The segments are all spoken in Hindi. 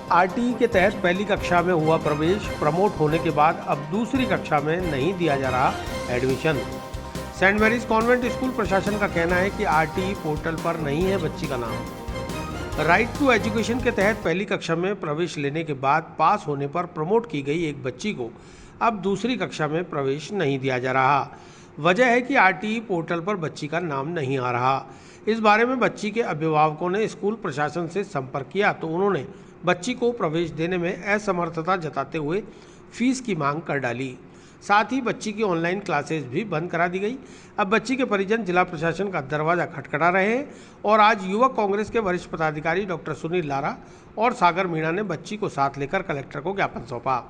आरटीई के तहत पहली कक्षा में हुआ प्रवेश, प्रमोट होने के बाद अब दूसरी कक्षा में नहीं दिया जा रहा admission. Saint Mary's convent school प्रशासन का कहना है कि आरटीई पोर्टल पर नहीं है बच्ची का नाम। राइट टू एजुकेशन के तहत पहली कक्षा में प्रवेश लेने के बाद पास होने पर प्रमोट की गई एक बच्ची को अब दूसरी कक्षा में प्रवेश नहीं दिया जा रहा। वजह है कि आरटीई पोर्टल पर बच्ची का नाम नहीं आ रहा। इस बारे में बच्ची के अभिभावकों ने स्कूल प्रशासन से संपर्क किया तो उन्होंने बच्ची को प्रवेश देने में असमर्थता जताते हुए फीस की मांग कर डाली। साथ ही बच्ची की ऑनलाइन क्लासेस भी बंद करा दी गई। अब बच्ची के परिजन जिला प्रशासन का दरवाजा खटखटा रहे हैं और आज युवक कांग्रेस के वरिष्ठ पदाधिकारी डॉक्टर सुनील लारा और सागर मीणा ने बच्ची को साथ लेकर कलेक्टर को ज्ञापन सौंपा।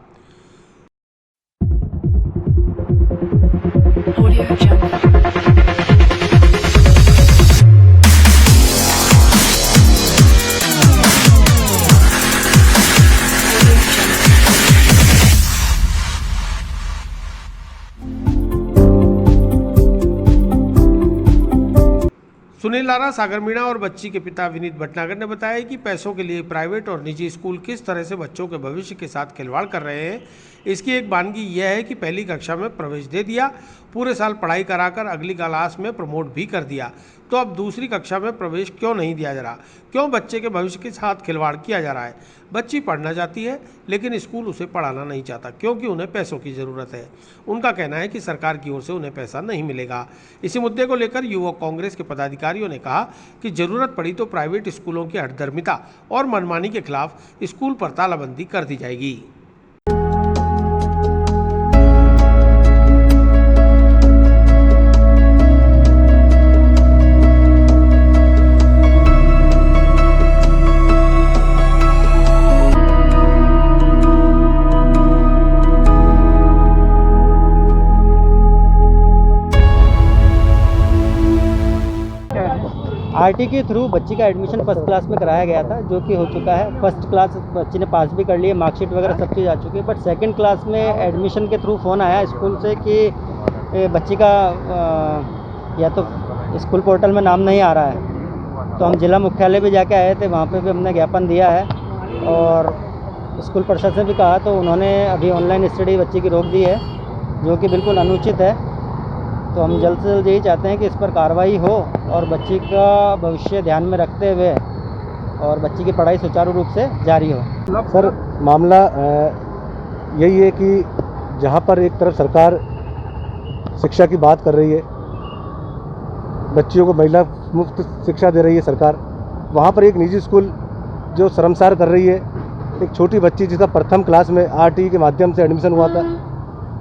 सुनील लारा, सागर मीणा और बच्ची के पिता विनीत भटनागर ने बताया कि पैसों के लिए प्राइवेट और निजी स्कूल किस तरह से बच्चों के भविष्य के साथ खिलवाड़ कर रहे हैं। इसकी एक वानगी यह है कि पहली कक्षा में प्रवेश दे दिया, पूरे साल पढ़ाई कराकर अगली क्लास में प्रमोट भी कर दिया, तो अब दूसरी कक्षा में प्रवेश क्यों नहीं दिया जा रहा? क्यों बच्चे के भविष्य के साथ खिलवाड़ किया जा रहा है? बच्ची पढ़ना चाहती है लेकिन स्कूल उसे पढ़ाना नहीं चाहता क्योंकि उन्हें पैसों की ज़रूरत है। उनका कहना है कि सरकार की ओर से उन्हें पैसा नहीं मिलेगा। इसी मुद्दे को लेकर युवक कांग्रेस के पदाधिकारियों ने कहा कि जरूरत पड़ी तो प्राइवेट स्कूलों की हठधर्मिता और मनमानी के खिलाफ स्कूल पर तालाबंदी कर दी जाएगी। आरटी के थ्रू बच्ची का एडमिशन फर्स्ट क्लास में कराया गया था, जो कि हो चुका है। फर्स्ट क्लास बच्ची ने पास भी कर ली है, मार्कशीट वगैरह सब चीज़ आ चुकी है। बट सेकंड क्लास में एडमिशन के थ्रू फ़ोन आया स्कूल से कि बच्ची का या तो स्कूल पोर्टल में नाम नहीं आ रहा है। तो हम जिला मुख्यालय भी जाके आए थे, वहाँ पे भी हमने ज्ञापन दिया है और स्कूल प्रशासन से भी कहा, तो उन्होंने अभी ऑनलाइन स्टडी बच्ची की रोक दी है, जो कि बिल्कुल अनुचित है। तो हम जल्द से जल्द यही चाहते हैं कि इस पर कार्रवाई हो और बच्ची का भविष्य ध्यान में रखते हुए और बच्ची की पढ़ाई सुचारू रूप से जारी हो। सर, मामला यही है कि जहां पर एक तरफ सरकार शिक्षा की बात कर रही है, बच्चियों को महिला मुफ्त शिक्षा दे रही है सरकार, वहां पर एक निजी स्कूल जो शर्मसार कर रही है। एक छोटी बच्ची जिसका प्रथम क्लास में आरटीई के माध्यम से एडमिशन हुआ था,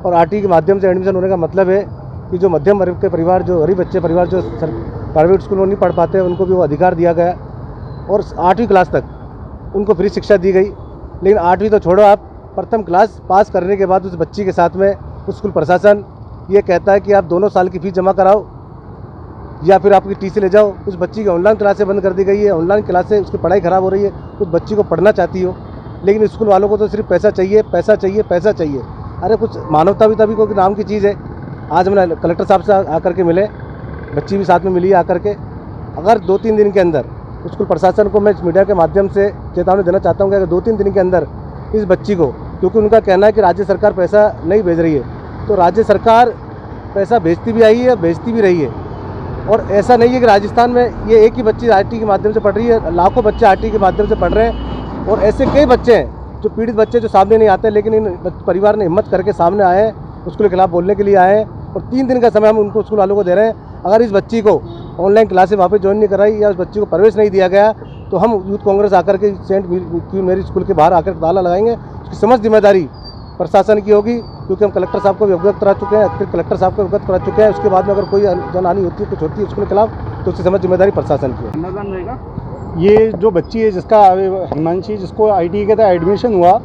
और आरटीई के माध्यम से एडमिशन होने का मतलब है कि जो मध्यम वर्ग के परिवार, जो गरीब बच्चे परिवार जो प्राइवेट स्कूल में नहीं पढ़ पाते, उनको भी वो अधिकार दिया गया और 8वीं क्लास तक उनको फ्री शिक्षा दी गई। लेकिन 8वीं तो छोड़ो, आप प्रथम क्लास पास करने के बाद उस बच्ची के साथ में स्कूल प्रशासन ये कहता है कि आप दोनों साल की फ़ीस जमा कराओ या फिर आपकी टीसी ले जाओ। उस बच्ची की ऑनलाइन क्लासें बंद कर दी गई है, ऑनलाइन क्लासें, उसकी पढ़ाई ख़राब हो रही है। उस बच्ची को पढ़ना चाहती हो, लेकिन स्कूल वालों को तो सिर्फ पैसा चाहिए, पैसा चाहिए, पैसा चाहिए। अरे कुछ मानवता भी तभी कोई नाम की चीज़ है। आज मैंने कलेक्टर साहब से आकर के मिले, बच्ची भी साथ में मिली आकर के। अगर 2-3 दिन के अंदर स्कूल प्रशासन को मैं इस मीडिया के माध्यम से चेतावनी देना चाहता हूँ कि अगर 2-3 दिन के अंदर इस बच्ची को, क्योंकि उनका कहना है कि राज्य सरकार पैसा नहीं भेज रही है, तो राज्य सरकार पैसा भेजती भी आई है, भेजती भी रही है। और ऐसा नहीं है कि राजस्थान में ये एक ही बच्ची आरटीई के माध्यम से पढ़ रही है, लाखों बच्चे आरटीई के माध्यम से पढ़ रहे हैं। और ऐसे कई बच्चे हैं जो पीड़ित बच्चे जो सामने नहीं आते, लेकिन इन परिवार ने हिम्मत करके सामने आए हैं, उसके खिलाफ बोलने के लिए आए हैं। और 3 दिन का समय हम उनको स्कूल वालों को दे रहे हैं। अगर इस बच्ची को ऑनलाइन क्लासेस वापस ज्वाइन नहीं कराई या उस बच्ची को प्रवेश नहीं दिया गया, तो हम यूथ कांग्रेस आकर के सेंट क्वीन मैरी स्कूल के बाहर आकर ताला लगाएंगे। उसकी समझ जिम्मेदारी प्रशासन की होगी, क्योंकि हम कलेक्टर साहब को भी अवगत करा चुके हैं, फिर कलेक्टर साहब को अवगत करा चुके हैं। उसके बाद में अगर कोई जनहानि होती है, कुछ होती है उसके खिलाफ, तो उसकी समझ जिम्मेदारी प्रशासन की है। ये जो बच्ची है जिसका हिमांशी, जिसको आईटीई के तहत एडमिशन हुआ,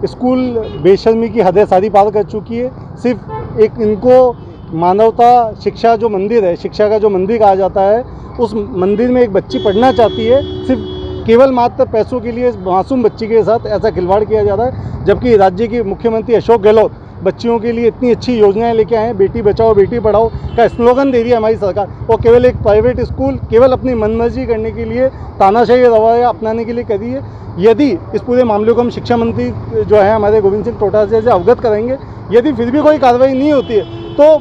स्कूल बेशर्मी की हदें सारी पार कर चुकी है। सिर्फ एक इनको मानवता शिक्षा जो मंदिर है, शिक्षा का जो मंदिर कहा जाता है, उस मंदिर में एक बच्ची पढ़ना चाहती है, सिर्फ केवल मात्र पैसों के लिए मासूम बच्ची के साथ ऐसा खिलवाड़ किया जा रहा है। जबकि राज्य के मुख्यमंत्री अशोक गहलोत बच्चियों के लिए इतनी अच्छी योजनाएं लेके आए हैं, बेटी बचाओ बेटी पढ़ाओ का स्लोगन दे दिया हमारी सरकार, और केवल एक प्राइवेट स्कूल केवल अपनी मनमर्जी करने के लिए, तानाशाही रवैया अपनाने के लिए करी है। यदि इस पूरे मामले को हम शिक्षा मंत्री जो है हमारे गोविंद सिंह डोटासरा से अवगत कराएंगे, यदि फिर भी कोई कार्रवाई नहीं होती है तो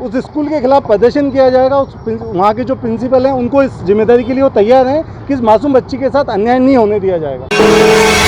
उस स्कूल के खिलाफ प्रदर्शन किया जाएगा। वहाँ के जो प्रिंसिपल हैं उनको इस जिम्मेदारी के लिए वो तैयार हैं कि इस मासूम बच्ची के साथ अन्याय नहीं होने दिया जाएगा।